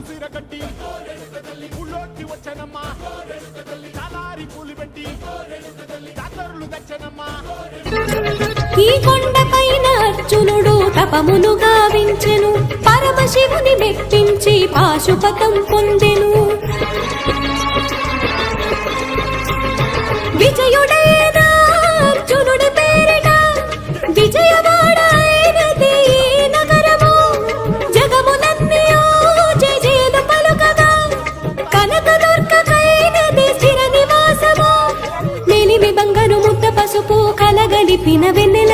విరగట్టి ఊళ్ళోకి వచ్చనమ్మా తలారి పూలు పెట్టి జాతరులు తెచ్చనమ్మా ఈ కొండపైన అర్జునుడు తపమును గావించెను పరమశివుని మెప్పించి పాశుపతం పొందెను విజయుడైన అర్జునుడి పేరిట విజయవాడైనది ఈ నగరము జగములన్నీయో జయ జయలు పలుకగా కనకదుర్గకైనది స్థిర నివాసము నెలిమి బంగారు ముద్ద పసుపు కలగలిపిన వెన్నెల